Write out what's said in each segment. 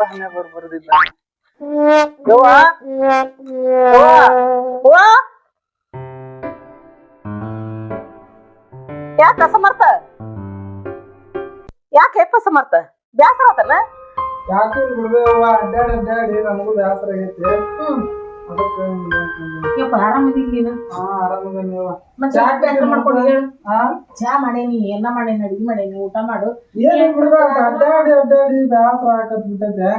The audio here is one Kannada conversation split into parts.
ಹಣೆ ಬರ್ಬರ್ದಿಲ್ಲ ಯವ್ವ ಯಾಕ ಸಮರ್ಥ ಯಾಕೆ ಸಮರ್ಥ ಬ್ಯಾಸರ ಆತನ ಯಾಕೆ ಬಿಡ್ಬೇವ ಅಡ್ಡಾಡಿ ನಮಗೂ ಬ್ಯಾಸರ ಆಗೈತಿ ಅದಕ್ಕೆ ಯಪ್ಪ ಆರಾಮದಿಲ್ಲ ನೀನು ಆರಾಮದ ನೀವ ಬ್ಯಾಸರ ಮಾಡ್ಕೊಂಡು ಹೇಳು ಚಾ ಮಾಡೇನಿ ಎಲ್ಲ ಮಾಡೇನಿ ಅಡಿಗೆ ಮಾಡೇನಿ ಊಟ ಮಾಡು ಏನ್ ಬಿಡ್ಬೇಕ ಅಡ್ಡಾಡಿ ಬ್ಯಾಸರ ಹಾಕತ್ ಬಿಟ್ಟೈತೆ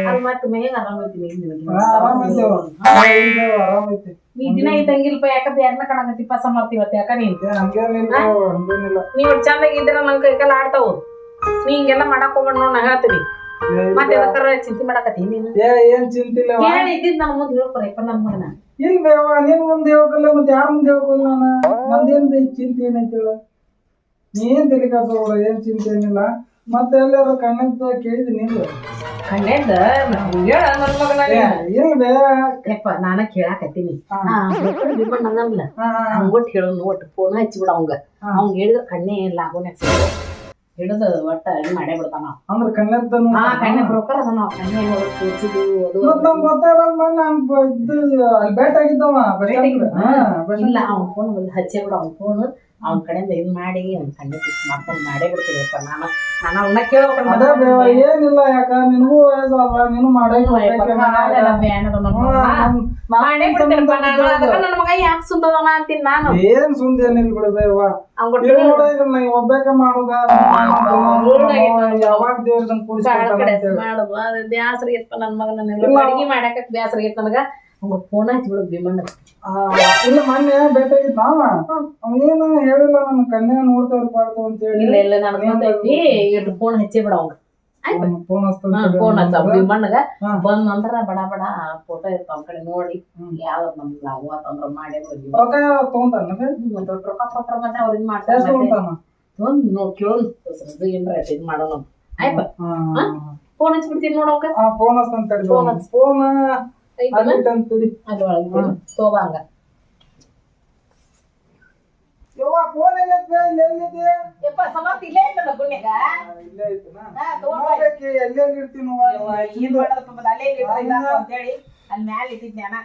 ಅದು ಮತ್ತೆ ಮೇಗ ಆರಾಮೈತಿ ಆರಾಮೈತಿ ನೀ ದಿನ ಇದ್ದಂಗಿಲ್ಪ ಯಾಕ ಬ್ಯಾರ್ನ ಕಾಣಕತ್ತಿಪ್ಪ ಸಮರ್ತಿವತ್ತ ಯಾಕ ಹಂಗೇನಿಲ್ಲ ನೀವ್ ಚಂದಾಗಿದ್ರ ನನ್ ಕೈಕಾಲ ಆಡ್ತಾವು ನೀ ಹಿಂಗೆಲ್ಲ ಮಾಡಕ್ ಹೋಗ್ಬೇಡ ನೋಡ್ ನಾ ಹೇಳ್ತೀನಿ ಮತ್ತೆ ಅದಕ್ಕಾರ ಚಿಂತೆ ಮಾಡಕತ್ತಿ ನೀನು ಏನ್ ಚಿಂತಿಲ್ಲ ಏನ್ ಇದ್ದಿದ್ ನನ್ ಮುಂದೆ ಹೇಳ್ಕೊರಪ್ಪ ನನ್ ಮಗನ ಇಲ್ಲ ಬೇವ ನಿನ್ ಮುಂದೆ ಹೇಳ್ಕಲ್ಲ ಮತ್ತೆ ಯಾರ ಮುಂದೆ ಹೇಳ್ಕೊಲ್ಲ ನಾನು ನಂದೇನ್ ಚಿಂತೆ ಏನೈತಿ ನೀನ್ ತಲೆ ಕಾಸೋಡ ಏನ್ ಚಿಂತೆ ಏನಿಲ್ಲ ಮತ್ತೆ ಎಲ್ಲಾರು ಕಣ್ಣಂತ ಕೇಳಿದೀನಿ ನೀನು ಕಣ್ಣೆದ್ದ ಹೇಳ ನನ್ ಮಗನ ಇಲ್ಲ ಬೇ ಯಪ್ಪ ನಾನ ಕೇಳಾಕತ್ತೀನಿ ನಂಗಲ್ಲ ಹಂಗೊಟ್ಟು ಹೇಳೋನು ಒಟ್ಟು ಫೋನ್ ಹಚ್ಚಿಬಿಡ ಅವಂಗ ಅವಂಗ ಹೇಳಿದ್ರ ಕಣ್ಣೇ ಇಲ್ಲ ಆಗೋಣ ಹಿಡಿದು ಒಟ್ಟ ಅಡಿ ಮಾಡೇ ಬಿಡ್ತಾನ ಅಂದ್ರ ಕಣ್ಣೆದ್ದ ಕಣ್ಣೆ ಬ್ರೋಕರ್ ಅದ ನಾವ್ ಕಣ್ಣೆ ತೋರ್ಸಿದು ಅದು ನಮ್ಗೆ ಗೊತ್ತಾರಲ್ಲ ಅಲ್ಲಿ ಬೇಟ್ ಆಗಿದ್ದವ ಇಲ್ಲ ಅವ್ನ ಫೋನ್ ಬಂದು ಹಚ್ಚೇ ಬಿಡ ಅವ್ನ ಫೋನ್ ಅವ್ನ ಕಡೆಯಿಂದ ಇದ್ ಮಾಡಿ ಅವ್ನ ಕಣ್ಣೆ ಫಿಕ್ಸ್ ಮಾಡ್ಕೊಂಡು ಮಾಡೇ ಬಿಡ್ತೀವಿಪ್ಪ ನಾನು ಅವನ್ನ ಕೇಳ್ಬೇಕು ಏನಿಲ್ಲ ಯಾಕ ನಿನಗೂ ವಯಸ್ಸಲ್ಲ ನೀನು ನನ್ನ ಮಗ ಯಾಕೆ ಸುಂದರನ ಅಂತೀನಿ ನಾನು ಏನ್ ಸುಂದ ಏನಿಲ್ಲ ಬಿಡಬೇವ ಒಬ್ಬಾಕ ಮಾಡುದ ಯಾವಾಗ ದೇವ್ರದನ್ ಮಾಡುವ ಬ್ಯಾಸರಿಗಿತ್ತ ನನ್ ಮಗನ ಅಡಿಗೆ ಮಾಡಾಕ ಬ್ಯಾಸರಿಗಿತ್ತ ನನಗ ಅವ್ಗ ಫೋನ್ ಹಚ್ಚಿ ಬಿಡು ಭೀಮಣ್ಣ ಇಲ್ಲ ಮೊನ್ನೆ ಭೇಟಿಯಾಗಿದ್ದ ಏನು ಹೇಳಿಲ್ಲ ನನ್ನ ಕನ್ಯಾ ನೋಡ್ತಾವ್ರ ಪಾಡ್ತಾವ ಅಂತ ಹೇಳಿ ಇಲ್ಲ ನನಗ್ ಗೊತ್ತೈತಿ ಇಟ್ಟು ಫೋನ್ ಹಚ್ಚಿ ಬಿಡ ಅವಂಗ ಫೋನ್ ಫೋನ್ ಹಚ್ಚ ಭೀಮಣ್ಣಗ ಬಂದ್ ನಂತರ ಬಡ ಬಡ ಫೋಟೋ ಇರ್ತಾವ ಕಡೆ ನೋಡಿ ಯಾವ್ದು ನಮ್ಗೆ ನಾವು ಅಂತಂದ್ರ ಮಾಡೇ ಬಿಡ್ತೀವಿ ದೊಡ್ಡ ರೊಕ್ಕ ಕೊಟ್ರ ಮತ್ತೆ ಅವ್ರ ಇದ್ ಮಾಡ್ತಾರೆ ಒಂದ್ ನೋಡ್ ಕೇಳೋದು ಏನ್ರ ಇದ್ ಮಾಡೋಣ ಆಯ್ತ ಫೋನ್ ಹಚ್ಬಿಡ್ತೀನಿ ನೋಡೋಕ ಫೋನ್ ಹಚ್ಚ ಫೋನ್ ತೋಬಂಗ ಫೋನ್ ಎಲ್ಲೈತೆ ಸಮರ್ಥ ಇಲ್ಲೇ ಐತಲ್ಲ ಗುಣ್ಯಾಗ ಎಲ್ಲೆಲ್ಲಿ ಇರ್ತೀನಿ ಅಂತೇಳಿ ಅಲ್ಲಿ ಮ್ಯಾಲ ಇಟ್ಟಿದ್ನ್ಯಾನ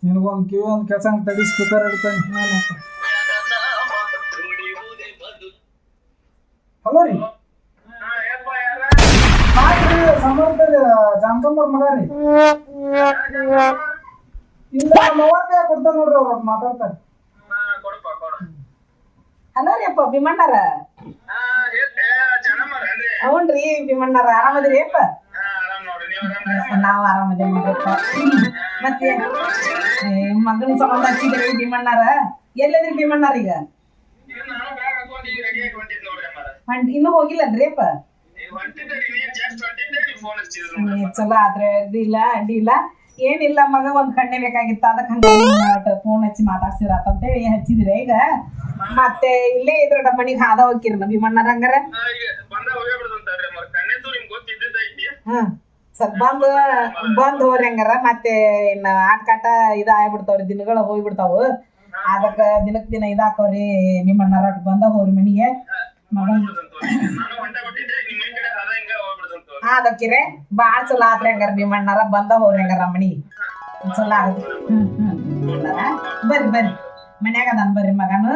ನಿನಗೊಂದು ಕಿವಿ ಒಂದು ಕೆಲಸ ತಡಿ ಸ್ಪೀಕರ್ ಇಡ್ತಾನೆ ಹಲೋ ರೀ ಸಮರ್ಥ ಜಾನ್ಕಂಬರ್ ಮಗ ರೀ ಇಲ್ಲ ನವರ್ಕ ಕೊಡ್ತಾರ ನೋಡ್ರಿ ಅವ್ರ ಮಾತಾಡ್ತಾರೆ ಹಲೋ ರೀ ಅಪ್ಪ ಭೀಮಣ್ಣಾರ ಹೌನ್ರಿ ಭೀಮಣ್ಣಾರ ಆರಾಮದಿರಿ ಅಪ್ಪ ನಾವ್ ಆರಾಮದೇ ನೋಡ್ರಪ್ಪ ಮತ್ತೆ ಮಗನ ಸಂಬಂಧ ಹಚ್ಚಿದ್ರಿ ಭೀಮಣ್ಣಾರ ಎಲ್ಲದ್ರಿ ಭೀಮಣ್ಣಾರ ಈಗ ಇನ್ನೂ ಹೋಗಿಲ್ಲನ್ರಿ ಅಪ್ಪ ಚಲೋ ಆದ್ರೆ ಅಡ್ಡಿಲ್ಲ ಏನಿಲ್ಲ ಮಗ ಒಂದ್ ಕಣ್ಣೆ ಬೇಕಾಗಿತ್ತ ಅದಕ್ಕೆ ಹಂಗ ಫೋನ್ ಹಚ್ಚಿ ಮಾತಾಡ್ಸಿರತ್ತ ಅಂತೇಳಿ ಹಚ್ಚಿದ್ರಿ ಈಗ ಮತ್ತೆ ಇಲ್ಲೇ ಇದ್ರ ಮನಿಗ್ ಹಾದ ಹೋಗಿರ ಭೀಮಣ್ಣಾರ ಹಂಗಾರ ಸ್ವಲ್ಪ ಬಂದ್ ಹೋರಿ ಹಂಗಾರ ಮತ್ತೆ ಇನ್ನ ಆಟ್ಕಾಟ ಇದ ಆಗ್ಬಿಡ್ತಾವ್ರಿ ದಿನಗಳ ಹೋಗ್ಬಿಡ್ತಾವು ಅದಕ್ಕ ದಿನಕ್ ದಿನ ಇದಾಕವ್ರಿ ಭೀಮಣ್ಣಾರ ಬಂದ ಹೋರಿ ಮನಿಗೆ ಮಗನ್ ಅದಕ್ಕಿರೆ ಬಾಳ ಚಲೋ ಆತ್ರಿ ಹಂಗಾರ ಭೀಮಣ್ಣಾರ ಬಂದ ಹೋರಿ ಹಂಗಾರ ಮನಿ ಚಲೋ ಆಗತ್ರಿ ಬರ್ರಿ ಮನ್ಯಾಗ ಅದಾನ ಬರ್ರಿ ಮಗನು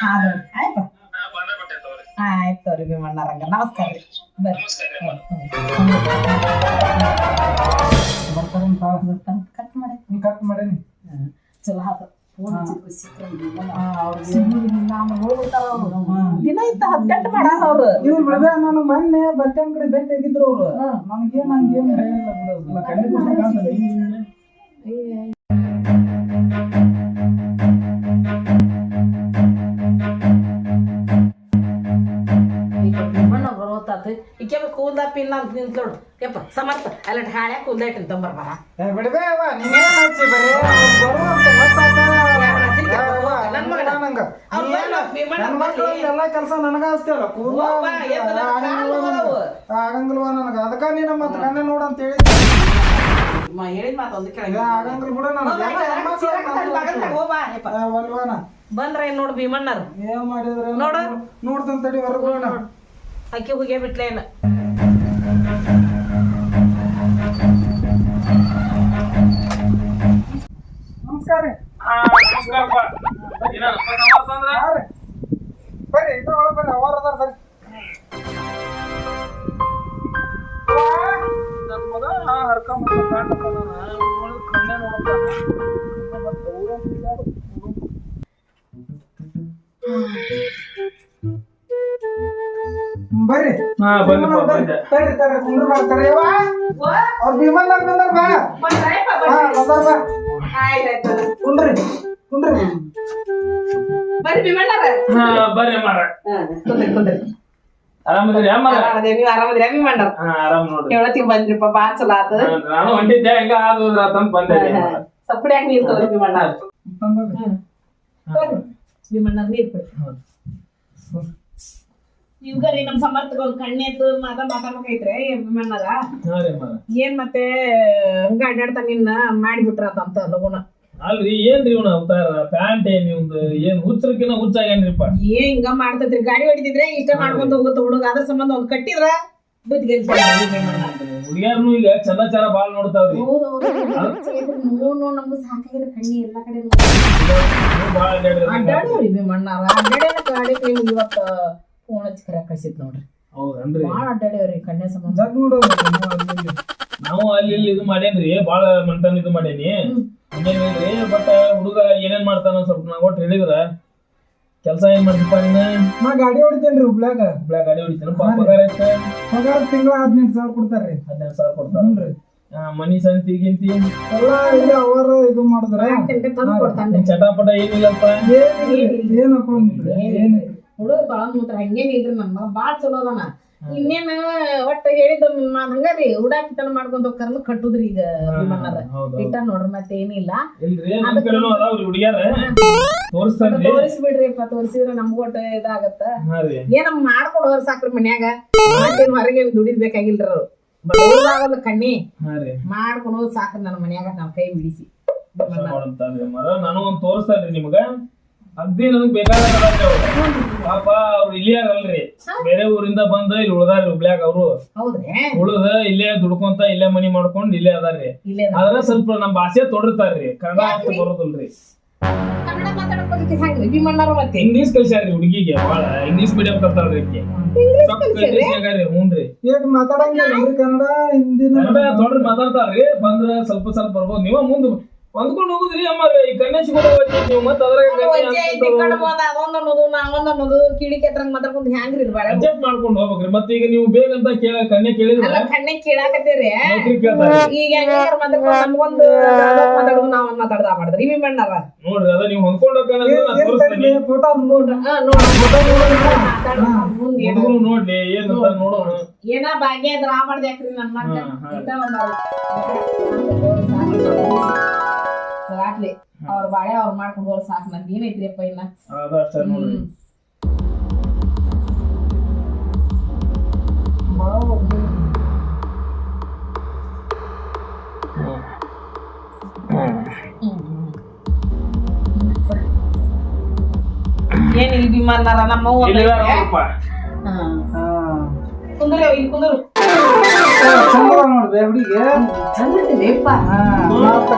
ಹಾದವ್ರಿ ಆಯ್ತು ಆಯ್ತು ತೋರಿ ಭೀಮಣ್ಣಾರ ಹಂಗಾರ ನಮಸ್ಕಾರ ರೀ ಬರ್ರಿ ಕಟ್ ಮಾಡೇನಿ ಚಲೋ ಆತ ದಿನ ಇತ್ತ 18 ಮಾಡಾರ ಅವ್ರು ನಾನು ಮೊನ್ನೆ ಬಸ್ ಸ್ಟ್ಯಾಂಡ್ ಕಡೆ ಭೇಟಿ ಆಗಿದ್ರು ಅವ್ರು ನನಗೇನು ಹೇಳಿಲ್ಲ ಈಕೆ ಕೂದ ಪಿನ್ನ ಅಂತ ನಿಂತ್ಲೋಡು ಯಪ್ಪ ಸಮರ್ಥ ಅಲ್ಲ ಹಾಳ್ಯಾಕ ಕೂದ ಇಟ್ಟಿನ ತಂಬರ್ಬಾರ ಕೆಲಸ ನನಗ ಹಚ್ತೇವಲ್ಲ ಆಗಂಗಿಲ್ವಾ ನನಗ ಅದಕ್ಕ ನೀನ ಮತ್ತ ಕಣ್ಣೆ ನೋಡ ಅಂತ ಹೇಳಿದ ಮಾತೊಂದು ಆಗಂಗಿಲ್ ಬಿಡ ನನಗ ಬಂದ್ರ ಏನ್ ನೋಡ್ ಭೀಮಣ್ಣರ್ ಏನ್ ಮಾಡಿದ್ರ ನೋಡು. ನೋಡ್ತಂತ ತಡಿ ಹೊರಗೆ ಅಕ್ಕಿ ಹೋಗೇ ಬಿಟ್ಲೇ ಇಲ್ಲ. ನಮಸ್ಕಾರ ರೀ. ಬರ್ರಿ ಇನ್ನ ಒಳಗೆ ಬರ್ರಿ ಅವರ ಅದಾರ ಬರ್ರಿ. ನನ್ ಮಗ ಹರ್ಕೊಂಡ್ ಕಣ್ಣೆ ಬರ್ರಿ ಹಾ ಬಂದಪ್ಪ ಬಂದೆ. ತಡ್ರಿ ತಡ್ರಿ ಕುಂಡ್ರು ಬರ್ತಾರೆ ಅವ್ರ ಭೀಮಣ್ಣ ಬಂದಾರ ಬಾ. ಹಾ ಬಂದಾರ ಬಾ. ಕುಂಡ್ರಿ ಕುಂಡ್ರಿ. ಬರ್ರಿ ಭೀಮಣ್ಣರ. ಹಾ ಬರ್ರಿ ಮಾರ. ಕುಂದ್ರಿ. ಆರಾಮದಿರಿ ಅಮ್ಮ? ನೀವ್ ಆರಾಮದ್ರಿ ಭೀಮಣ್ಣರ? ಹಾ ಆರಾಮ್ ನೋಡ್ರಿ. ಕೇಳತಿಗ್ ಬಂದ್ರಿಪ್ಪ ಬಾಳ ಚಲೋ ಆತ. ನಾನು ಹೊಂಟಿದ್ದೆ ಹೆಂಗ ಆದ್ರಂತ ಬಂದೆ. ಸಪ್ಡಿಯಾಗ ನೀರ್ ತಗೋರಿ ಭೀಮಣ್ಣ. ಬಂದ್ರಿ. ಭೀಮಣ್ಣರ್ ನೀರ್ ಕೊಡಿ. ಇವ್ಗರಿ ನಮ್ ಸಮರ್ಥಗ ಒಂದ್ ಕಣ್ಣೆತ್ತು ಮಾತಾಡ್ಬೇಕೈತ್ರಿ ಭೀಮಣ್ಣರ. ಹಾ ರೀ ಮಾರ. ಏನ್ ಮತ್ತೆ ಹಂಗ ಅಡ್ಡಾಡ್ತಾ ನಿನ್ನ ಮಾಡಿಬಿಟ್ರದಂತ ಲಗುನ. ಅಲ್ರಿ ಏನ್ರಿ ಇವ್ನ ಅವತಾರ ಪ್ಯಾಂಟ್ ಏನ್ ಇವ್ನ್ದು ಏನ್ ಹುಚ್ಚರ್ಕಿನ ಹುಚ್ಚಾಗೇನ್ರಿಪ್ಪ? ಏನ್ ಹಿಂಗ ಮಾಡ್ತೈತ್ರಿ ಗಾಡಿ ಹೊಡಿತಿದ್ರೆ ಇಷ್ಟ ಮಾಡ್ಕೊಂತ ಹೋಗುತ್ತ ಹುಡುಗ ಅದ್ರ ಸಂಬಂಧ ಒಂದ್ ಕಟ್ಟಿದ್ರ ಬುದ್ಧಿಗೆ ಹುಡುಗಿಯಾರ್ನು ಈಗ ಚಂದಾಚಾರ ಬಾಳ್ ನೋಡ್ತಾವ್ರಿ. ನಮ್ದು ಸಾಕಾಗಿರೋ ಕಣ್ಣಿ ಎಲ್ಲಾ ಕಡೆ ಬಾಳ ಅಡ್ಡಾಡ್ರಿ ಭೀಮಣ್ಣಾರ. ಅಡ್ಡಾಡ್ಯಾನ ಗಾಡಿ ನಿಮ್ಗೆ ಇವತ್ತ ಫೋನ್ ಹಚ್ಚಿ ಕರೆ ಕಳ್ಸಿತ್ ನೋಡ್ರಿ. ಹೌದನ್ರಿ? ಬಾಳ ಅಡ್ಡಾಡ್ಯಾವ್ರಿ ಕಣ್ಣೆ ಸಂಬಂಧ. ಜಗ್ ನೋಡೋದು ನಾವು ಅಲ್ಲಿ ಇಲ್ಲಿ ಇದು ಮಾಡೇನ್ರಿ ಬಾಳ ಮಂಟನ್ ಇದು ಮಾಡೇನಿ. ಹಂಗೇನಿಲ್ರಿ ಬಟ್ ಹುಡುಗ ಏನೇನ್ ಮಾಡ್ತಾನ ಸ್ವಲ್ಪ ನಂಗೆ ಒಟ್ಟು ಹೇಳಿದ್ರ ಕೆಲ್ಸ ಏನ್ ಮಾಡ್ತಿಪ್ಪ ನೀನ? ನಾ ಗಾಡಿ ಹೊಡಿತೇನ್ರಿ ಹುಬ್ಳ್ಯಾಗ. ಗಾಡಿ ಹೊಡಿತಾನ ಪಗಾರ ಐತೆ? ಪಗಾರ ತಿಂಗಳ 15,000 ಕೊಡ್ತಾರ್ರಿ. 15,000 ಕೊಡ್ತಾರ. ಹ್ಞೂನ್ರಿ. ಮನಿ ಸಂತಿ ಗಿಂತಿ ಎಲ್ಲಾ ಇಲ್ಲಿ ಅವರ ಇದು ಮಾಡಿದ್ರ ತಂದು ಕೊಡ್ತಾನೆ. ಚಟಾಪಟ ಏನಿಲ್ಲಪ್ಪ? ಏನ್ ಹಾಕೊಂಡಿದ್ರಿ ಏನಿಲ್ಲ. ಹುಡುಗ ತೊಳದ್ ಮೂತ್ರ ಹಂಗೇನಿಲ್ರಿ ನನ್ನ ಮಗ ಬಾಳ ಚಲೋ ಅದಾನ. ಇನ್ನೇನ ಒಟ್ಟ ಹೇಳಿದ ಹಂಗಾರಿ ಹುಡಾಕಿತನ ಮಾಡ್ಕೊಂಡ್ ಹೋಗ್ತಾರ ಕಟ್ಟುದ್ರಿ ಈಗ ಭೀಮಣ್ಣರ ಇಟ್ಟ ನೋಡ್ರಿ ಮತ್ತೆ ಏನಿಲ್ಲ. ಇಲ್ರಿ ನಮ್ ಕಡೆನೂ ಅದಾವ್ರಿ ಹುಡುಗ್ಯಾರ ತೋರಿಸ್ತಾನ್ರಿ. ತೋರಿಸ್ಬಿಡ್ರಿಪ್ಪ ತೋರಿಸಿದ್ರ ನಮ್ಗ ಒಟ್ಟ ಇದಾಗತ್ತ. ಹಾ ರೀ. ಏನ ಮಾಡ್ಕೊಂಡು ಹೋದ್ರ ಸಾಕ್ರಿ ಮನ್ಯಾಗ. ಮತ್ತೇನ್ ಹೊರಗೆ ದುಡಿದ್ ಬೇಕಾಗಿಲ್ರಿ ಅವ್ರು. ಬಡವ್ರದಾಗಲ್ಲ ಕಣ್ಣಿ ಮಾಡ್ಕೊಂಡು ಹೋದ್ ಸಾಕ್ರಿ ನನ್ನ ಮನ್ಯಾಗ ನಾವ್ ಕೈ ಬಿಡಿಸಿ. ನಾನು ಒಂದ್ ತೋರಿಸ್ತಾನ್ರಿ ನಿಮ್ಗ. ಅಗ್ದಿ ನನಗ್ ಬೇಕಾದ ಪಾಪ ಅವ್ರು ಇಲ್ಲಿಯಾರಲ್ರಿ ಬೇರೆ ಊರಿಂದ ಬಂದ ಇಲ್ಲಿ ಉಳ್ದಾರ್ರಿ ಹುಬ್ಳ್ಯಾಗ. ಅವ್ರು ಉಳ್ದ ಇಲ್ಲೇ ದುಡ್ಕೊಂತ ಇಲ್ಲೇ ಮನಿ ಮಾಡ್ಕೊಂಡ್ ಇಲ್ಲೇ ಅದಾರ್ರಿ. ಆದ್ರ ಸ್ವಲ್ಪ ನಮ್ ಭಾಷೆ ತೊಡರ್ತಾರ್ರಿ. ಕನ್ನಡ ಅಷ್ಟು ಬರೋದಿಲ್ರಿ. ಇಂಗ್ಲಿಷ್ ಕಲ್ಸ್ಯಾರ್ರಿ ಹುಡುಗಿಗೆ ಬಾಳ. ಇಂಗ್ಲಿಷ್ ಮೀಡಿಯಂ ಕಲ್ತಾಳ್ರಿ ಆಕಿ. ಹ್ಞೂನ್ರಿ. ಏಟ್ ಮಾತಾಡಂಗಿಲ್ಲ ಕನ್ನಡ ಹಿಂದಿ ಕನ್ನಡ ತೊಡ್ರಿ ಮಾತಾಡ್ತಾರ್ರಿ. ಬಂದ್ರ ಸ್ವಲ್ಪ ಸ್ವಲ್ಪ ಬರ್ಬೋದು. ನೀವ ಮುಂದ್ ಹೊಂದ್ಕೊಂಡ್ ಹೋಗುದ್ರಿ ಅಮ್ಮಾರಿ. ಈ ಕನ್ಯಾಸಿ ಕೂಡ ನೀವು ಮತ್ತ ಅಡ್ಜಸ್ಟ್ ಮಾಡ್ಕೊಂಡ್ ಹೋಗ್ಬೇಕ್ರಿ. ಮತ್ತ ಈಗ ನೀವು ಬೇಕಂತ ಕನ್ಯಾ ಕೇಳಿದ್ರೆ ಕೇಳಾಕತ್ತೀರಿ ಈಗ ನಮ್ಗೊಂದು ನಾವ್ ಮಾತಾಡ್ದ ಮಾಡಿದ್ರಿ ಭೀಮಣ್ಣರ ನೋಡ್ರಿ. ಅದ ನೀವು ಹೊಂದ್ಕೊಂಡ್ ಹೋಗ್ರಿ ನೋಡ್ಲಿ ಏನಂತ ನೋಡೋಣ. ಏನ ಭಾಗ್ಯ ಅದ್ರ ಮಾಡ್ದೆ ಯಾಕ್ರಿ ನನ್ ಮಗ ಆಗ್ಲಿ ಅವ್ರ ಬಾಳೆ ಅವ್ರ ಮಾಡ್ಕೊಂಡು ಹೋರ್ ಸಾಕ್ ನಂಗೆ ಏನೈತ್ರಿಪ್ಪ ಇನ್ನ. ಏನಿಲ್ಲ ಭೀಮಣ್ಣರ ನಮ್ಮ ಕುಂದ್ರು ಇಲ್ಲಿ ಕುಂದ್ರು ಚಂದ್ರ ನೋಡ್ರಿ ಹುಡುಗಿಗೆ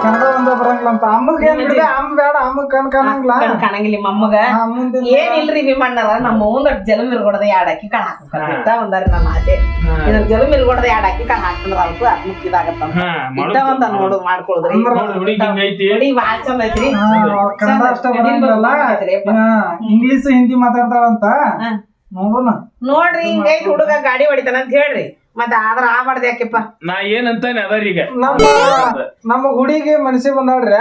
ಕನ್ನಡ ಒಂದ ಬರಂಗಿಲ್ಲ ಅಂತ. ಅಮ್ಮಗ್ ಏನ್ ಬಿಡ್ದೆ ಅಮ್ಮ ಬೇಡ ಅಮ್ಮಗ್ ಕಣ್ ಕಾಣಂಗಿಲ್ಲ ಕಾಣಂಗಿಲ್ಲ ಮಮ್ಮಗ. ಏನಿಲ್ರಿ ಭೀಮಣ್ಣರ ನಮ್ಮ ಒಂದ್ ಜಲಮ್ ಇರ್ಗೊಡದ ಎರಡಕ್ಕಿ ಕಣ ಹಾಕ್ಬೇಕ ಒಂದಾರಿ ನನ್ನ ಆಸೆ. ಇದ್ರ ಜಲಮ್ ಇರ್ಗೊಡದ ಎರಡಕ್ಕಿ ಕಣ ಹಾಕ್ತಂದ್ರ ಅವತ್ತು ಆತ್ಮಕ್ ಇದಾಗತ್ತ ಇಷ್ಟ ಒಂದ ನೋಡು ಮಾಡ್ಕೊಳುದ್ರಿ. ಹುಡುಗಿ ಬಾಳ ಚಂದ ಐತ್ರಿ. ಕನ್ನಡ ಅಷ್ಟ ಬರಂಗಿಲ್ಲ ಇಂಗ್ಲಿಷ್ ಹಿಂದಿ ಮಾತಾಡ್ತಾಳಂತ ನೋಡೋಣ. ನೋಡ್ರಿ ಹಿಂಗೈತಿ ಹುಡುಗ ಗಾಡಿ ಹೊಡಿತಾನ ಅಂತ ಹೇಳ್ರಿ. ಮತ್ತ ಆದ್ರ ಮಾಡ್ದೆ ಯಾಕೆಪ್ಪ ನಾ ಏನಂತಾನೆ ಅದಾರೀಗ ನಮ್ಮ ಹುಡುಗಿ ಮನಸ್ಸಿಗೆ ಬಂದಾಳ್ರಿ.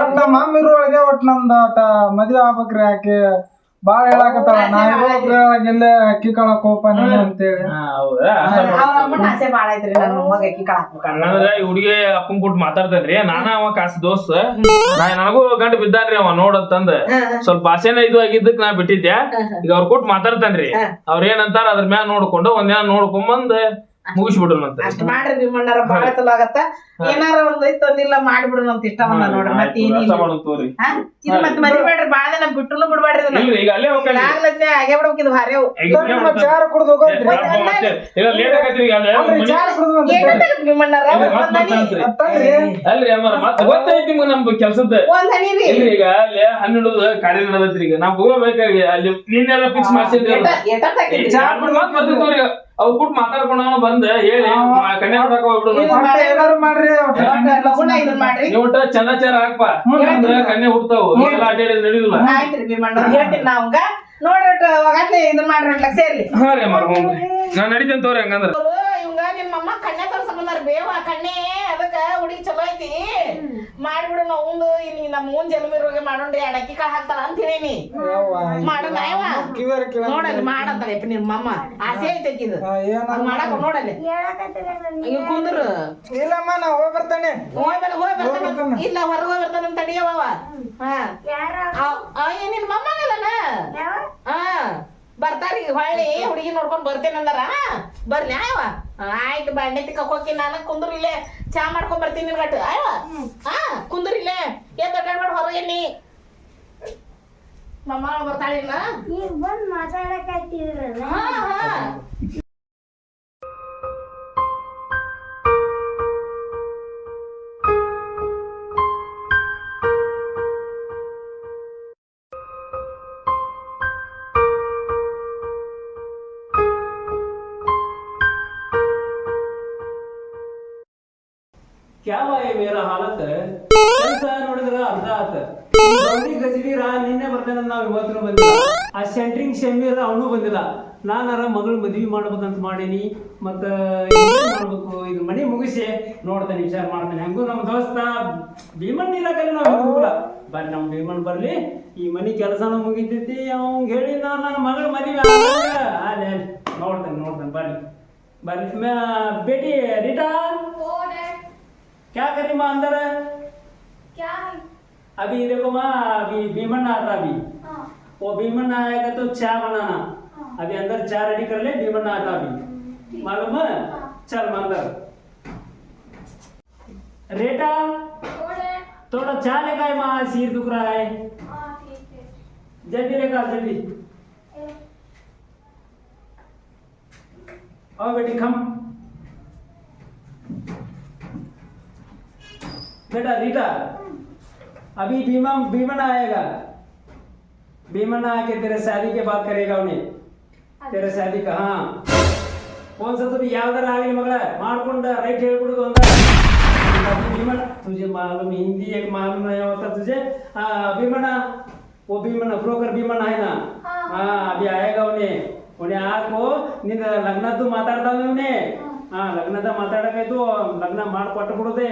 ಒಟ್ಟ ಮಮ್ಮ ಇರುವೊಳಗೆ ಒಟ್ ನಮ್ದ ಒಟ್ಟ ಮದ್ವೆ ಆಗ್ಬೇಕ್ರಿ. ಆಕೆ ಬಾಳ ಹೇಳಾಕತ್ತಾಳ ನಾ ಇರೋದ್ರಾಗೆಲ್ಲ ಅಕ್ಕಿ ಕಾಳಕ್ ಕೋಪ ಅಂತೇಳಿ. ಆಸೆ ಬಾಳ ಐತ್ರಿ ನನ್ನ ಮೊಮ್ಮಗ ಅಕ್ಕಿ ಕಾಳ ಹಾಕ್ಬೇಕಂದ್ರ ಈ ಹುಡುಗಿ ಅಪ್ಪನ್ ಕೊಟ್ಟು ಮಾತಾಡ್ತೇನ್ರಿ. ನಾನ ಅವ ಕಾಸ್ ದೋಸ್ತ್ ನನಗೂ ಗಂಟು ಬಿದ್ದಾನ್ರಿ ಅವ ನೋಡತ್ತಂದ ಸ್ವಲ್ಪ ಆಸೆನ ಇದು ಆಗಿದ್ದಕ್ ನಾ ಬಿಟ್ಟಿದ್ದೆ. ಈಗ ಅವ್ರ ಕೊಟ್ಟು ಮಾತಾಡ್ತೇನ್ರಿ. ಅವ್ರ ಏನಂತಾರ ಅದ್ರ ಮ್ಯಾಲ ನೋಡ್ಕೊಂಡು ಒಂದಿನ ನೋಡ್ಕೊಂಬಂದ್ ಮುಗಿಸ್ಬಿಡೋಣಂತ. ಅಷ್ಟ್ ಮಾಡ್ರಿ ಭೀಮಣ್ಣರ ಬಾಳ ಚಲೋ ಆಗತ್ತ. ಏನಾರ ಒಂದ್ ಐತ್ ಒಂದಿಲ್ಲ ಮಾಡ್ಬಿಡೋಣ ಅಂತ ಇಷ್ಟವನ್ನ ನೋಡ್ರಿ. ಮತ್ತೆ ಏನಿಲ್ಲ ಇದು ಮತ್ತೆ ಮರಿಬೇಡ್ರಿ, ಬಾಳ ದಿನ ಬಿಟ್ಟುನು ಬಿಡ್ಬೇಡ್ರಿ. ಇಲ್ರಿ ಈಗ ಅಲ್ಲೇ ಹೋಗ್ತಾನೆ ಆಗ್ಲೇ ಆಗೇ ಬಿಡ್ಬೇಕು ಇದು ಭಾರಿ ಅವು. ಚಾರ ಕುಡ್ದು ಹೋಗೋದ್ರಿ ಲೇಟ್ ಆಗತ್ರಿ ಈಗ ಚಾರ ಕುಡ್ದು ಏನಾಗತ್ತೆ ಭೀಮಣ್ಣರ ಅಲ್ರಿ ಅಮ್ಮಾರ ಮತ್ತ ಗೊತ್ತೈತಿ ನಿಮ್ಗೆ ನಮ್ ಕೆಲ್ಸದ ಒಂದ್ ಹನಿ ರೀ. ಇಲ್ರಿ ಈಗ ಅಲ್ಲಿ 12 ಕಾರ್ಯ ನಡೆದತ್ರಿ. ಈಗ ನಾವ್ ಹೋಗ್ಬೇಕಾಗಿ ಅಲ್ಲಿ ನಿನ್ನೆಲ್ಲ ಫಿಕ್ಸ್ ಮಾಡ್ಸಿದ್ರಿ. ಮತ್ ಬರ್ತಿದ್ವಿ ಅವ್ ಕೂಟ್ ಮಾತಾಡ್ಕೊಂಡ ಬಂದ ಹೇಳಿ ಕನ್ಯಾ ಹೊಡಕ ಹೋಗ್ಬಿಡು. ಏನಾರು ಮಾಡ್ರಿ ಲಗುನ ಇದನ್ ಮಾಡ್ರಿ. ನೀವು ಚಂದಾಚಾರ ಹಾಕ್ಪ ಅಂದ್ರ ಕನ್ಯಾ ಹುಡ್ತಾವು. ಅಡ್ಡಾಡಿ ನಡೆಯುದಿಲ್ಲ. ಆಯ್ತ್ರಿ ಭೀಮಣ್ಣ ಹೇಳ್ತೀನಿ ನಾವಂಗ ನೋಡ್ರಿ ಒಗಟ್ಲೆ ಇದನ್ ಮಾಡ್ರಿ ಸೇರ್ಲಿ. ಹಾ ರೀ ಅಮ್ಮಾರ ನಾನ್ ನಡಿತೇನೆ ತೋರಿ ಹಂಗಂದ್ರ. ಇವಂಗ ನಿಮ್ಮಮ್ಮ ಕಣ್ಣೆ ತೋರ್ಸಕೊಂಡಾರ ಬೇವ ಕಣ್ಣೆ ಅದಕ್ಕ ಹುಡುಗಿ ಚಲೋ ಐತಿ ಮಾಡ್ಬಿಡು. ನಾವು ಇಲ್ಲಿ ನಮ್ಮ ಮುಂದ್ ಜನ್ಮಿರೋಗೆ ಮಾಡೋಣ್ರಿ. ಅಡಕ್ಕಿ ಕಾಳು ಹಾಕ್ತಾಳ ಅಂತ ಹೇಳೀನಿ. ಮಾಡೋಣ ನೋಡಲ್ಲಿ ಮಾಡಂತಾಳೆ ನಿಮ್ಮಮ್ಮ ಆಸೆ ಐತೈತಿ ಇದು ಮಾಡಕ ನೋಡಲ್ಲಿ. ಕುಂದ್ರು ಇಲ್ಲಮ್ಮ ನಾ ಹೋಗಿ ಬರ್ತಾನೆ. ಹೋಗಿ ಬರ್ತಾನ ಇಲ್ಲ ಹೊರಗೆ ಹೋಗಿ ಬರ್ತಾನ ತಡಿಯವ. ನಿನ್ ಮೊಮ್ಮಗಲ್ಲನ ಬರ್ತಾರ ಈಗ ಹೊಳ್ಳಿ ಹುಡುಗಿ ನೋಡ್ಕೊಂಡ್ ಬರ್ತೇನೆ ಅಂದಾರ. ಬರ್ಲಿ ಆಯವ ಆಯ್ತು. ಬಾಂಡೆ ತಿಕ್ಕಕ್ ಹೋಗಿ ನಾನು ಕುಂದ್ರ ಇಲ್ಲೇ ಚಾ ಮಾಡ್ಕೊಂಡ್ ಬರ್ತೀನಿ ನಿನ್ಗಟ್ಟು ಆಯವ. ಕುಂದ್ರ ಇಲ್ಲೇ ಏನ್ ದೊಡ್ಡ ಹೊರಗೆ ನೀ ಮಮ್ಮ ಬರ್ತಾಳಿಲ್ಲ ಈಗ ಬಂದ್ ಮಾತಾಡಕತ್ತಿದ್ರಲ್ಲ. क्या हुआ ये मेरा हालत ಕೆಲಸ ನೋಡಿದ್ರ ಅರ್ಧ ಆತ. ಗೌರಿ ಗಜಬೀರ ನಿನ್ನೆ ಬರ್ತಾನೆ, ನಾವ್ ಇವತ್ತು ಬಂದಿಲ್ಲ. ಆ ಸೆಂಟ್ರಿಂಗ್ ಶಮೀರ ಅವನು ಬಂದಿಲ್ಲ. ನಾನಾರ ಮಗಳು ಮದ್ವಿ ಮಾಡ್ಬೇಕಂತ ಮಾಡೀನಿ. ಮತ್ತ ಏನ್ ಮಾಡ್ಬೇಕು ಇದು ಮನಿ ಮುಗಿಸಿ ನೋಡ್ತಾನೆ, ವಿಚಾರ ಮಾಡ್ತಾನೆ. ಹಂಗೂ ನಮ್ಮ ದೋಸ್ತ ಭೀಮಣ್ಣ ಇರಾಕಲ್ಲಿ ನಾವು ಹೋಗಲ್ಲ. ಬರ್ರಿ ನಮ್ ಭೀಮಣ್ಣ ಬರ್ಲಿ, ಈ ಮನಿ ಕೆಲಸನ ಮುಗಿತೈತಿ. ಅವಂಗ ಹೇಳಿ ನನ್ನ ಮಗಳ ಮದ್ವಿ ಅಲ್ಲಿ ನೋಡ್ತಾನೆ ಬರ್ರಿ ಬರ್ರಿ. बेटी रीटा क्या करी माँ अंदर है? क्या है? अभी देखो माँ, अभी भीमन आता अभी। वो भीमन आएगा तो चाय बनाना। अभी अंदर चाय रेडी कर ले, भीमन आता अभी, मालूम है? चल माँ अंदर। रेटा थोड़ा चाय लेकर आए माँ, सिर दुख रहा है। जल्दी लेकर जल्दी। आओ बेटी खम। बेटा रीटा, अभी भीमन आएगा। भीमन आके तेरे शादी के बात करेगा उन्हें। तेरे शादी का हाँ कौन सा तुझे यादर आगे मगला मारकुंड राइट ಹೇಳ್ಬಿಡುದು ಅಂತ. भीमन तुझे मालूम हिंदी एक मालूम नहीं होता तुझे? भीमन वो भीमन ब्रोकर भीमन है ना? हाँ अभी आएगा उन्हें आको ನಿನ್ನ ಲಗ್ನದ್ದು ಮಾತಾಡ್ತಾನೆ उन्हें. हाँ ಲಗ್ನದ ಮಾತಾಡಕೈತು, ಲಗ್ನ ಮಾಡ್ಕೊಟ್ಟು ಬಿಡುದೆ.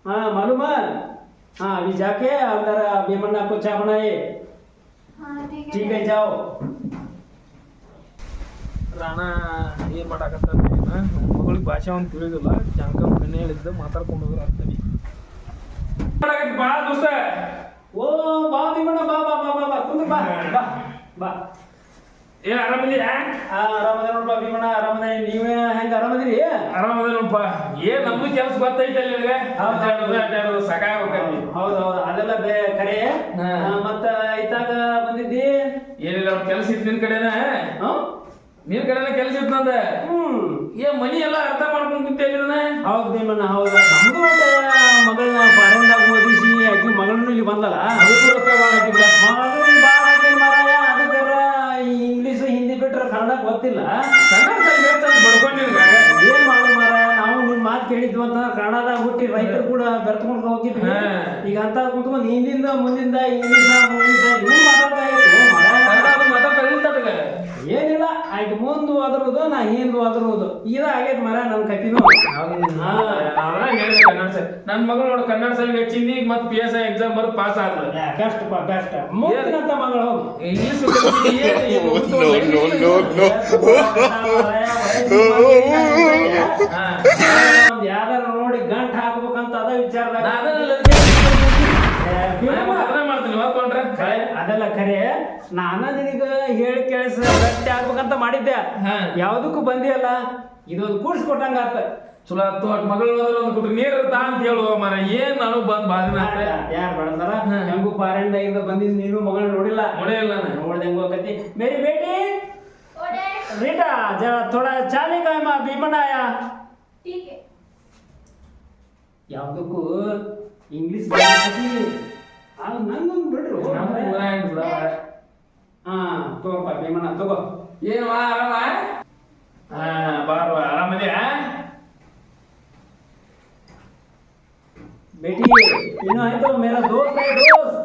हाँ मालूम है? हाँ अभी जाके अंदर भीमन्ना को चाय बनाए. ठीक है जाओ. ರಾಣ ಏನ್ ಮಾಡಾಕತ್ತ ಮಗಳಿಗೆ ಭಾಷೆ ಅವ್ನು ತಿಳಿದಿಲ್ಲ. ಜಾಂಕ ಮನೆ ಹೇಳಿದ್ದ ಮಾತಾಡ್ಕೊಂಡು ಹೋದ್ರ ಆಗ್ತದೆ. ಬಾ ದೋಸ್ತ. ಓ ಬಾ ಭೀಮಣ್ಣ ಬಾ ಬಾ ಬಾ ಬಾ ಬಾ ಕುಂದ್ರ ಬಾ ಬಾ ಬಾ. ಏನ್ ಆರಾಮಿದ್ಯಾ? ಆರಾಮದ ನೋಡ್ಪ ಭೀಮಣ್ಣ, ಆರಾಮದ. ನೀವೇ ಹೆಂಗ ಆರಾಮದಿರಿ? ಆರಾಮದ ನೋಡಪ್ಪ. ಏನ್ ನಮ್ದು ಕೆಲಸ ಗೊತ್ತೈತಲ್ಲ ನಿನಗೆ? ಅಡ್ಡಾಡೋದು ಸಾಕಾಗ್ಬೇಕಲ್ಲಿ. ಹೌದು ಅದೆಲ್ಲ ಕರೆ. ಮತ್ತ ಇತ್ತಾಗ ಬಂದಿದ್ದಿ ಏನಿಲ್ಲ ಅವ್ರ ಕೆಲಸ ಇತ್ತು ನಿನ್ ಕಡೆನ. ನಿನ್ ಕಡೆನ ಕೆಲಸ ಇತ್ತು ನಂದ. ಏನ್ ಮನಿ ಎಲ್ಲ ಅರ್ಥ ಮಾಡ್ಕೊಂಡ್ ಕುಂತೇನ? ಹೌದು ಭೀಮಣ್ಣ ಹೌದು. ನಮ್ದು ಮತ್ತೆ ಮಗಳನ್ನ ಫಾರಿನ್ದಾಗ ಓದಿಸಿ ಆಕಿ ಮಗಳನ್ನ ಇಲ್ಲಿ ಬಂದಲ್ಲ, ಅದಕ್ಕೂ ರೊಕ್ಕ ಭಾಳ ಹಾಕಿಲ್ಲ. ಮಗಳನ್ನ ಭಾಳ ಹಾಕಿ ಮಾರಾಯ. ಅದಕ್ಕೆ ಇಂಗ್ಲೀಷ್ ಹಿಂದಿ ಬಿಟ್ರೆ ಕನ್ನಡ ಗೊತ್ತಿಲ್ಲ. ಕನ್ನಡ ಬಡ್ಕೊಂಡು ಏನ್ ಮಾಡು ಮಾರಾಯ, ನಾವು ನಿಮ್ ಮಾತು ಕೇಳಿದ್ವಿ ಅಂತ ಕನ್ನಡದಾಗ ಹುಟ್ಟಿ ರೈತರು ಕೂಡ ಬೆರ್ತ್ಕೊಂಡು ಹೋಗಿದ್ವಿ. ಈಗ ಅಂತ ಕುಂತ್ಕೊಂಡು ಹಿಂದಿಂದ ಮುಂದಿಂದ ಇಂಗ್ಲೀಷ ಇವು ಮಾತಾಡ್ತಾ ಇತ್ತು ಮಾರಾಯ. ಏನಿಲ್ಲ ಆಯ್ತು, ಮುಂದೆ ಹೋದ್ರದು ನಾ ಹಿಂದ್ ಹೋದ್ರದು ಇದ ಆಗೈತ್ ಮರ ನಮ್ ಕತ್ತಿನೂ. ನನ್ ಮಗಳು ನೋಡು ಕನ್ನಡ ಸಲ ಹೆಚ್ಚಿಂದಿ ಮತ್ PSI ಎಕ್ಸಾಮ್ ಬರ್ ಪಾಸ್ ಆದ್ರು. ಬೆಸ್ಟ್ ಪಾ ಬೆಸ್ಟ್. ಮುಂದಿನಂತ ಮಗಳು ಹೋಗು ಇಂಗ್ಲಿಷ್ ಯಾವ್ದಾರ ನೋಡಿ ಗಂಟ್ ಹಾಕ್ಬೇಕಂತ ಅದ ವಿಚಾರದಾಗ ಮಾಡ್ತೀನಿ. ಅದೆಲ್ಲ ಖರೆ. ನಾನ ನಿನಗ ಹೇಳಿ ಕೇಳಿಸ ಗಟ್ಟಿ ಆಗ್ಬೇಕಂತ ಮಾಡಿದ್ದೆ, ಯಾವ್ದಕ್ಕೂ ಬಂದಿಯಲ್ಲ. ಇದೊಂದು ಕೂಡ್ಸ್ಕೊಟ್ಟಂಗ ಆತ. ಚಲೋ ಆತು ಮಗಳು ಒಂದು ಕುಟ್ಟ ನೀರು ತಾ ಅಂತ ಹೇಳುವ ಮರ ಏನ್ ನಾನು ಬಂದ್ ಬಾದಿನ ಯಾರು ಬೆಳೆದಾರ ಹೆಂಗು ಪಾರಾಯಣದಾಗಿಂದ ಬಂದಿದ್ ನೀನು ಮಗಳು ನೋಡಿಲ್ಲ. ನೋಡಿಲ್ಲ ನೋಡ್ದೆ ಹೆಂಗು ಆಕತಿ. ಮೇರಿ ಬೇಟಿ ओडे बेटा जरा थोड़ा चाली का माँ भीमन आया. ठीक है ಯಾವುದಕ್ಕೂ ಇಂಗ್ಲಿಷ್ ನಂಗೊಂದು ಬಿಡ್ರು. ಹಾ ತಗೋಪ್ಪ ಭೀಮಣ್ಣ ತಗೋ. ಏನು ಆರಾಮ? ಹಾ ಬಾರ್ವಾ ಆರಾಮದಿಯಾ? बेटी इन्हों है तो मेरा दोस्त है दोस्त.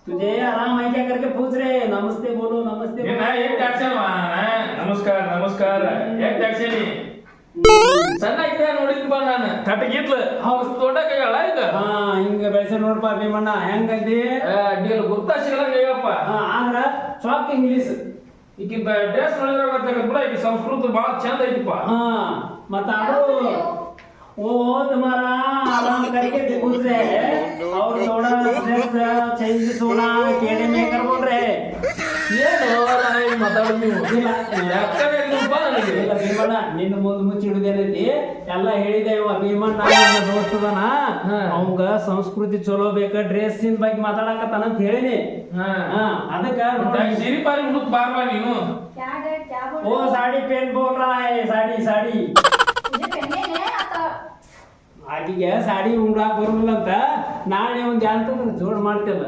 तुझे आराम है क्या करके पूछ रहे. नमस्ते बोलो नमस्ते ಏನ बोलो. ಏನ್ ಟ್ಯಾಕ್ಸನ್ ನಮಸ್ಕಾರ ನಮಸ್ಕಾರ ಏನ್ ಟ್ಯಾಕ್ಸೇನಿ ಸಣ್ಣಾಗಿದ್ದ ನೋಡಿದ್ಪ ನಾನು ಕಟ್ಟಗಿತ್ಲ ಅವ್ರು ತೋಟಕ್ಕಾಗಲ್ಲ ಈಗ ಹಾ ಹಿಂಗ ಬೆಳೆಸ ನೋಡ್ಪ ಭೀಮಣ್ಣ ಹೆಂಗಂದಿ. ಅಡ್ಡಿಲ್ಲ ಗುರ್ತಾ ಸಿಗಲ್ಲ ಹೇಳಪ್ಪ ಆದ್ರ ಸಾಫ್ಟ್ ಇಂಗ್ಲಿಷ್. ಈಗಿಂತ ಡ್ರೆಸ್ ನೋಡಿದ್ರೆ ಗೊತ್ತಾಗತ್ ಬಿಡ ಈಗ ಸಂಸ್ಕೃತ ಬಹಳ ಚಂದ ಐತಿಪ್ಪ. हाँ मत आदो वो तुम्हारा आराम करके पूछ रहे हैं और थोड़ा ड्रेस चेंज होना केड़े में कर बोल रहे हैं. ಏನು ಮಾತಾಡೋದು ನೀವು ಯಾಕಂದ್ರೆ ನೀವಪ್ಪ ನನಗೆ ಇಲ್ಲ ಭೀಮಣ್ಣ ನಿನ್ನ ಮುಂದೆ ಮುಚ್ಚಿಡುದೇನೈತಿ ಎಲ್ಲ ಹೇಳಿದೆ ಇವ ಭೀಮಣ್ಣ ನನ್ನ ದೋಸ್ತದನ ಅವಂಗ ಸಂಸ್ಕೃತಿ ಚಲೋ ಬೇಕ ಡ್ರೆಸ್ ಬಗ್ಗೆ ಮಾತಾಡಕತ್ತಾನ ಅಂತ ಹೇಳಿನಿ. ಅದಕ್ಕ ಸಿರಿ ಪಾರಿ ಹುಡುಕ್ ಬಾರ್ವಾ ನೀನು. क्या डैड क्या बोल वो साड़ी पहन बोल रहा है. साड़ी साड़ी मुझे पहनने हैं आता ಆಕಿಗೆ ಸಾಡಿ ಉಡಾಕ್ ಬರೋಲ್ಲ ಅಂತ ನಾಳೆ ಒಂದ್ ಅಂತ ಜೋಡ್ ಮಾಡ್ತಿಲ್ಲ.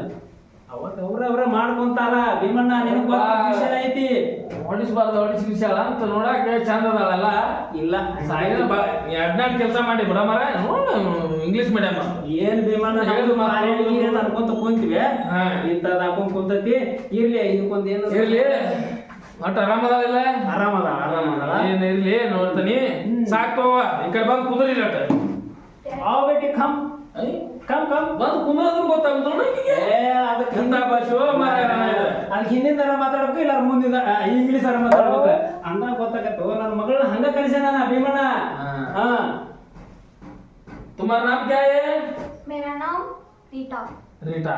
ಅವತ್ ಅವ್ರ ಮಾಡ್ಕೊಂತಾರ ಭೀಮಣ್ಣ ನಿನಗ್ ವಿಷಯ ಐತಿ. ಹೊಡಿಸ್ಬಾರ್ದು ಹೊಡಿಸಿ ವಿಷಯ ಅಂತ ನೋಡಾಕ ಚಂದ ಅದಾಳಲ್ಲ. ಇಲ್ಲ ಹದಿನಾಲ್ಕು ಕೆಲಸ ಮಾಡಿ ಬಿಡ ಮರ ಇಂಗ್ಲಿಷ್ ಮೀಡಿಯಂ ಏನ್ ಭೀಮಣ್ಣ ಅನ್ಕೊಂತ ಕುಂತೀವಿ ಇಂಥದ್ ಹಾಕೊಂಡ್ ಕುಂತತಿ. ಇರ್ಲಿ ಇದಕ್ಕೊಂದ್ ಏನು ಇರ್ಲಿ ಒಟ್ಟು ಆರಾಮದಾಳಿಲ್ಲ ಆರಾಮದ ಆರಾಮದ ಏನ್ ಇರ್ಲಿ ನೋಡ್ತಾನಿ ಸಾಕ್ತವ ಈ ಕಡೆ ಬಂದು ಕುದುರಿ आओ बेटी कम कम कम ಬಂದು ಕುಂದ್ರದ್ರು ಗೊತ್ತಾಗುದು ಅದಕ್ಕೆ ಅದಕ್ಕೆ ಹಿಂದಿನ ಮಾತಾಡ್ಬೇಕು ಇಲ್ಲ ಮುಂದಿನ ಇಂಗ್ಲಿಷ್ ಮಾತಾಡ್ಬೇಕು ಅಂದಾಗ ಗೊತ್ತಾಗತ್ತು. ನನ್ನ ಮಗಳನ್ನ ಹಂಗ ಕಲಿಸ ನಾನು ಭೀಮಣ್ಣ. ಹಾ तुम्हारा नाम क्या है? मेरा नाम रीटा रीटा.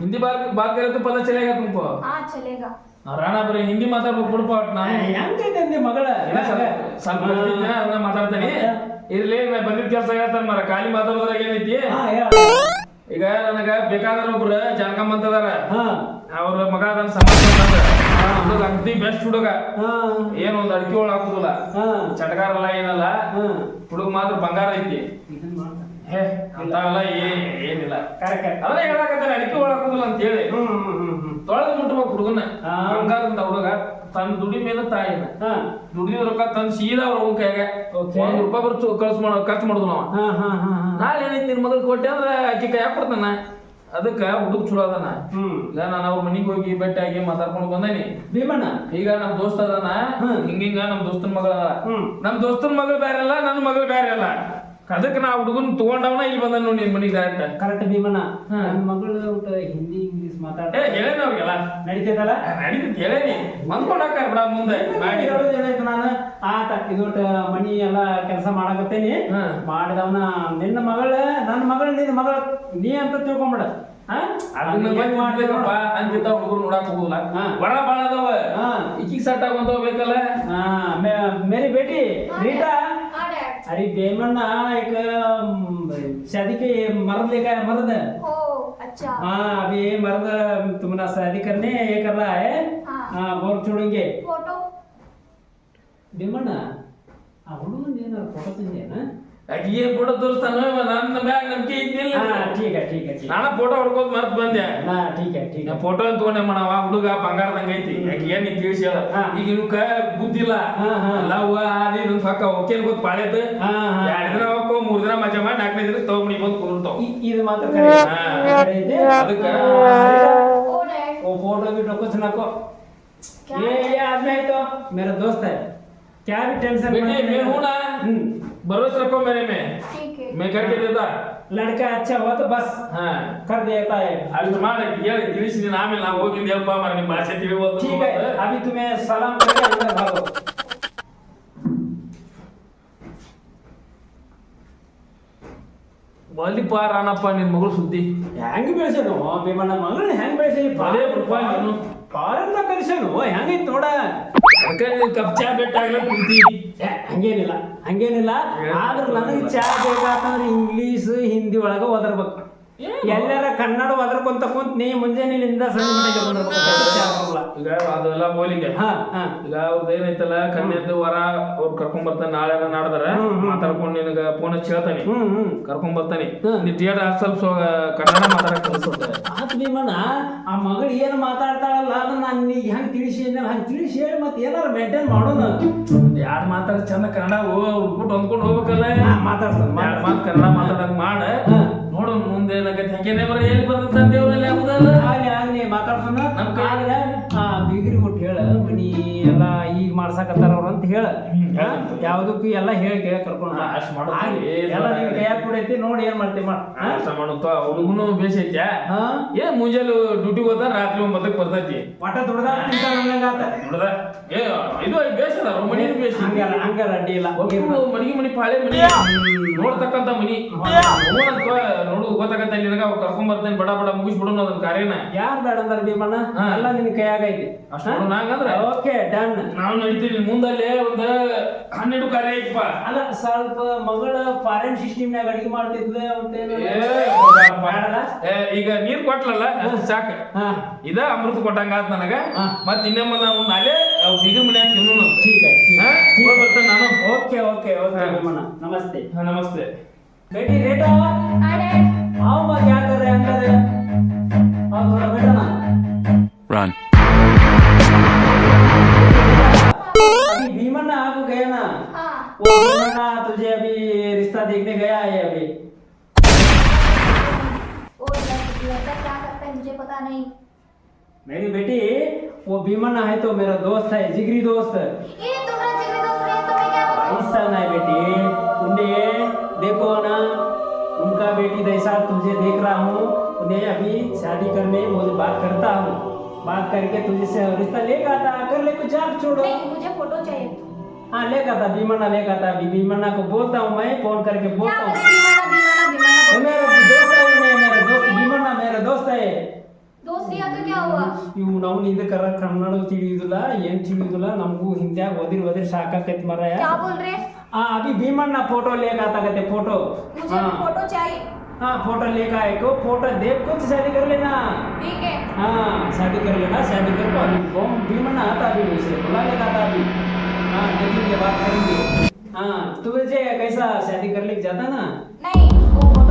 हिंदी बात करे तो पता चलेगा तुमको. हाँ चलेगा ರಾಣಾ ಬರೀ ಹಿಂದಿ ಮಾತಾಡ್ಬೇಕು ಬಿಡಪ್ಪ ನಾನು ಹೆಂಗೈತೆ ಮಗಳ ಸ್ವಲ್ಪ ಅದನ್ನ ಮಾತಾಡ್ತಾನೆ. ಇರ್ಲಿ ಬಂದಿದ್ ಕೆಲಸ ಹೇಳ್ತಾನ ಮರ ಖಾಲಿ ಮಾತಾಡೋದ್ರಾಗ ಏನೈತಿ. ಈಗ ನನಗ ಬೇಕಾದ್ರ ಒಬ್ರು ಜಾನಕಮ್ಮ ಅಂತದಾರ ಅವ್ರ ಮಗ ಅದನ್ನ ಸಂಬಂಧ ಅಗ್ದಿ ಬೆಸ್ಟ್ ಹುಡುಗ. ಏನ್ ಒಂದ್ ಅಡಿಕೆ ಒಳಗ್ ಹಾಕುದಿಲ್ಲ ಚಟಕಾರಲ್ಲ ಏನಲ್ಲ ಹುಡುಗ ಮಾತ್ರ ಬಂಗಾರ ಐತಿ. ಅಂತಾವೆಲ್ಲ ಏನಿಲ್ಲ ಅದನ್ನ ಹೇಳಾಕತ್ತಾರ ಅಡಿಕೆ ಒಳಗ್ ಹಾಕುದಿಲ್ಲ ಅಂತ ಹೇಳಿ ತೊಳೆದು ಮುಟ್ಬೇಕು ಹುಡುಗನ ಬಂಗಾರದ ಹುಡುಗ ತನ್ನ ದುಡಿ ಮೇಲೆ ತಾಯಿನ ದುಡಿದ ರೊಕ್ಕ ತಂದು ಸೀದಾ ಅವ್ರ ಕೈಯಾಗ ₹1 ಖರ್ಚು ಮಾಡುದು ನಾವ. ನಾಳೆ ಏನೈತಿ ನಿನ್ ಮಗಳು ಕೊಟ್ಟೆ ಅಂದ್ರ ಆಕಿ ಕೈಯಾಗ ಕೊಡ್ತಾನ. ಅದಕ್ಕ ಹುಡುಗ ಚಲೋ ಅದಾನ. ಈಗ ನಾನು ಅವ್ರ ಮನಿಗ್ ಹೋಗಿ ಭೇಟಿ ಆಗಿ ಮಾತಾಡ್ಕೊಂಡು ಬಂದೇನಿ ಭೀಮಣ್ಣ. ಈಗ ನಮ್ ದೋಸ್ತ ಅದಾನ ಹಿಂಗ ನಮ್ ದೋಸ್ತನ ಮಗಳ ನಮ್ ದೋಸ್ತನ ಮಗಳು ಬೇರೆ ಅಲ್ಲ ನನ್ನ ಮಗಳು ಬೇರೆ ಅಲ್ಲ. ಅದಕ್ಕೆ ನಾ ಹುಡುಗನ್ ತಗೊಂಡವನ ಇಲ್ಲಿ ಬಂದ ನೋಡಿ ನಿನ್ ಮನಿಗೆ ಡೈರೆಕ್ಟ್. ಕರೆಕ್ಟ್ ಭೀಮಣ್ಣ. ನನ್ನ ಮಗಳು ಹಿಂದಿ ಇಂಗ್ಲಿಷ್ ಮಾತಾಡ ಹೇಳೇನಿ ಅವ್ರಿಗೆಲ್ಲ ನಡೀತೈತಲ್ಲ ನಡೀತೈತಿ ಹೇಳೇನಿ ಬಂದ್ಕೊಂಡಾಕ ಬಿಡ ಮುಂದೆ ಮಾಡಿ ಏನಾಯ್ತು ನಾನು ಆತ ಇದೊಟ್ಟ ಮನಿ ಎಲ್ಲಾ ಕೆಲಸ ಮಾಡಕತ್ತೇನಿ ಮಾಡಿದವನ ನಿನ್ನ ಮಗಳ ನನ್ನ ಮಗಳ ನಿನ್ನ ಮಗಳ ನೀ ಅಂತ ತಿಳ್ಕೊಂಬಿಡ. ಅದನ್ನ ಬಂದ್ ಮಾಡ್ಬೇಕಪ್ಪ ಅಂತಿದ್ದ ಹುಡುಗರು ನೋಡಕ್ ಹೋಗುದಿಲ್ಲ ಬಡ ಬಾಳ ಅದಾವ ಈಕಿಗ್ ಸೆಟ್ ಆಗುವಂತವ್ ಬೇಕಲ್ಲ. मेरी बेटी रीटा हाँ डैड अरे बेमन्ना एक शादी के मर्द लेकर आया मर्द. ओ अच्छा हाँ अभी मर्द तुम्हारा शादी करने ये कर रहा है. हाँ बोल छोड़ेंगे फोटो बेमन्ना ಅವಳು ಏನಾದ್ರು ಫೋಟೋ ತಂದೇನಾ ಆಕಿ ಏನ್ ಫೋಟೋ ತೋರಿಸ್ತಾನ ನನ್ನ ಮ್ಯಾಗ ನಂಬಿಕೆ ಇದ್ದಿಲ್ಲ. ठीक है ठीक है ನಾನ ಫೋಟೋ ಹೊಡ್ಕೋದ್ ಮರ್ತ್ ಬಂದೆ. ठीक है ठीक है ಫೋಟೋ ತಗೊಂಡೆ ಮಾಡವ ಹುಡುಗ ಬಂಗಾರದಂಗ ಐತಿ ಆಕಿ ಏನ್ ತಿಳಿಸಿ ಈಗ ಇವಕ್ಕ ಬುದ್ಧಿಲ್ಲ ಲವ್ ಅದೇ ಇದೊಂದು ಹಕ್ಕ ಓಕೆನ್ ಗೊತ್ತ ಪಾಳೆದ್ 2 ದಿನ ಹೋಗೋ 3 ದಿನ ಮಜಾ ಮಾಡಿ 4ನೇ ದಿನ ತಗೊಂಡಿ ಬಂದು ಕುಂದಿರ್ತಾವ. ಇದು ಮಾತ್ರ ಕರೆ ಇದೆ. ಅದಕ್ಕ ओ डैड वो फोटो भी कुछ ना को ये आदमी है तो मेरा दोस्त है. क्या भी टेंशन बेटी मैं हूं ना भरोसा रखो मेरे में ठीक है मैं करके देता. लड़का अच्छा हुआ तो बस हाँ कर देता है. ಅಷ್ಟು ಮಾಡಿ ಹೇಳಿ ತಿಳಿಸಿ ನೀನು ಆಮೇಲೆ ನಾವು ಹೋಗಿಂದ ಹೇಳಪ್ಪ ಮರ ನಿಮ್ಮ ಭಾಷೆ ತಿಳಿಬೋದು. ठीक है अभी तुम्हें सलाम करके अंदर भागो. ಬಲಿಪ ರಾಣಪ್ಪ ನಿನ್ ಮಗಳು ಸುದ್ದಿ ಹೆಂಗ್ ಬೆಳೆಸನು ಭೀಮಣ್ಣ ಮಗಳನ್ನ ಹೆಂಗ್ ಬೆಳೆಸಿ ಅದೇ ರೂಪಾಯಿ ನೀನು ಫಾರೆನ್ ಕಲಿಸನು ಹೆಂಗೈತ್ ನೋಡ. ಅದಕ್ಕೆ ನೀನು ಕಪ್ ಚಾ ಬೆಟ್ಟಾಗಲ್ಲ ಕುಂತಿ ಹಂಗೇನಿಲ್ಲ ಆದ್ರೂ ನನಗೆ ಚಾ ಬೇಕಾತಂದ್ರೆ ಇಂಗ್ಲೀಷ್ ಹಿಂದಿ ಒಳಗೆ ಓದರ್ಬೇಕು ಎಲ್ಲಾರ ಕನ್ನಡ ಒದರ್ಕೊಂತ ಕುಂತ ನೀ ಮುಂಜಾನೆಲಿಂದ ಸಂಜೆ ಮನೆಗೆ ಬಂದಿರ್ಬೇಕು. ಈಗ ಅದೆಲ್ಲ ಬೋಲಿಗೆ ಈಗ ಅವ್ರದ್ದು ಏನೈತಲ್ಲ ಕನ್ಯದ್ದು ವರ ಅವ್ರು ಕರ್ಕೊಂಡ್ ಬರ್ತಾನೆ ನಾಳೆ ನಾಡ್ದಾರ ಮಾತಾಡ್ಕೊಂಡು ನಿನಗ ಫೋನ್ ಹಚ್ಚಿ ಹೇಳ್ತಾನೆ ಕರ್ಕೊಂಡ್ ಬರ್ತಾನೆ ನೀ ಥಿಯೇಟರ್ ಸ್ವಲ್ಪ ಕನ್ನಡ ಮಾತಾಡಕ್ ಕಲಿಸ್ತಾರೆ. ಆತ್ ಭೀಮಣ್ಣ ಆ ಮಗಳು ಏನು ಮಾತಾಡ್ತಾಳಲ್ಲ ಅದನ್ನ ನಾನು ನೀ ಹೆಂಗ್ ತಿಳಿಸಿ ಹಂಗೆ ತಿಳಿಸಿ ಹೇಳಿ ಮತ್ತೆ ಏನಾರ ಮೇಂಟೈನ್ ಮಾಡೋಣ. ಯಾರು ಮಾತಾಡ ಚಂದ ಕನ್ನಡ ಹುಡ್ಬಿಟ್ಟು ಹೊಂದ್ಕೊಂಡು ಹೋಗ್ಬೇಕಲ್ಲ ಮಾತಾಡ್ತಾನೆ ಯಾರು ಮಾತು ಕನ್ನಡ ಮಾತಾಡಕ್ ಮಾಡ ನೋಡೋಣ ಮುಂದೆ ಏನಾಗತ್ತೆ ಹೆಂಗೇನೆ ಬರ ಎಲ್ಲಿ ಬರ್ತಂತ ದೇವ್ರಲ್ಲಿ ಆಗುದಲ್ಲ ಆಗ್ಲಿ ಮಾತಾಡ್ತಾನ ನಮ್ ಕೈ ಬೀಗರಿ ಕೊಟ್ಟು ಹೇಳ ಮನಿ ಎಲ್ಲ ಈಗ ಮಾಡ್ಸಕತ್ತಾರ ಅವ್ರು ಅಂತ ಹೇಳ ಯಾವ್ದಕ್ಕೂ ಎಲ್ಲ ಹೇಳಿ ಕೇಳ ಕರ್ಕೊಂಡು ಅಷ್ಟ್ ಮಾಡೋದು ಎಲ್ಲ ನಿನ್ ಕೈಯಾಗ ಕೊಡೈತಿ ನೋಡಿ ಏನ್ ಮಾಡ್ತೀವಿ ಅಷ್ಟ ಮಾಡುತ್ತ ಹುಡುಗನು ಬೇಸ್ ಐತ್ಯಾ ಏನ್ ಮುಂಜಾನೆ ಡ್ಯೂಟಿ ಹೋದ ರಾತ್ರಿ 9ಕ್ಕೆ ಬರ್ತೈತಿ ಪಟ ದುಡ್ದ ನೋಡ್ದ ಏ ಇದು ಬೇಸ್ ಅದ ಮನಿ ಬೇಸ್ ಹಂಗ ಅಡ್ಡಿ ಇಲ್ಲ ಮನಿ ಪಾಳೆ ಮನಿ ನೋಡ್ತಕ್ಕಂತ ಮನಿ ನೋಡು ಗೊತ್ತಾಗತ್ತ ನಿನಗ ಕರ್ಕೊಂಡ್ ಬರ್ತೇನೆ ಬಡ ಬಡ ಮುಗಿಸ್ಬಿಡೋಣ ಅದನ್ನ ಕಾರ್ಯನ ಯಾರು ಬೇಡ ಅಂದ್ರ ಭೀಮಣ್ಣ ಎಲ್ಲ ನಿನ್ ಕೈಯಾಗ ಐತಿ ಅಷ್ಟು ನಂಗಂದ್ರ ಓಕೆ ಡನ್ ನಾವು ನಡಿತೀವಿ ಮುಂದಲ್ಲೇ ಒಂದ್ 12 ಕಾರ್ಯ ಐತಪ್ಪ ಅಲ್ಲ ಸ್ವಲ್ಪ ಮಗಳ ಫಾರಿನ್ ಸಿಸ್ಟಮ್ನಾಗ ಅಡಿಗೆ ಮಾಡ್ತಿದ್ಲೆ ಈಗ ನೀರ್ ಕೊಟ್ಲಲ್ಲ ಸಾಕ ಇದ ಅಮೃತ ಕೊಟ್ಟಂಗ ಆತ್ ನನಗ ಮತ್ ಇನ್ನೊಮ್ಮೆ ನಾವು ನಾಳೆ ಬೀಗರ ಮನ್ಯಾಗ ತಿನ್ನೋಣ ಬರ್ತೇನೆ ನಾನು ಓಕೆ ಓಕೆ ಓಕೆ ಭೀಮಣ್ಣ ನಮಸ್ತೆ ನಮಸ್ತೆ बेटी बेटा हाँ डैड आओ मैं क्या कर रहे हैं अंदर आओ थोड़ा बेटा ना Run. अभी भीमन्ना आपको गया ना हाँ वो भीमन्ना तुझे अभी रिश्ता देखने गया है अभी वो लड़का क्या करता है मुझे पता नहीं मेरी बेटी वो भीमन्ना है तो मेरा दोस्त है जिगरी दोस्त ये तुम्हारा जिगरी दोस्त है तो मैं क्या करूं ऐसा नहीं बेटी उन्हें देखो ना उनका बेटी जैसा तुझे देख रहा हूँ उन्हें अभी शादी करने मुझे बात करता हूँ बात करके तुझे से रिश्ता लेकर आता कर ले कुछ आप छोड़ो नहीं मुझे फोटो चाहिए हाँ लेकर आता भीमन्ना लेकर आता अभी भीमन्ना को बोलता हूँ मैं फोन करके क्या बोलता हूँ करे भीमन्ना मेरा दोस्त है मेरा दोस्त भीमन्ना मेरा दोस्त है दोस्त लिया तो क्या हुआ ಇವು ನಾವು ನಿಂದ ಕನ್ನಡ ತಿಳಿಯುದಿಲ್ಲ ಏನ್ ತಿಳಿಯುದಿಲ್ಲ ನಮಗೂ ಹಿಂದ್ಯಾಗ ಓದಿರ್ ಸಾಕಾಕೈತಿ ಮರಾಯ क्या बोल रहे अभी भीमन्ना फोटो लेकर आता कहते फोटो मुझे भी फोटो चाहिए हाँ फोटो लेकर आए को फोटो देख कुछ शादी कर लेना ठीक है हाँ शादी कर लेना शादी कर अभी भीमन्ना आता अभी उसे बुला लेगा आता अभी हाँ देखेंगे बात करेंगे हाँ तुझे कैसा शादी कर ले जाता ना नहीं वो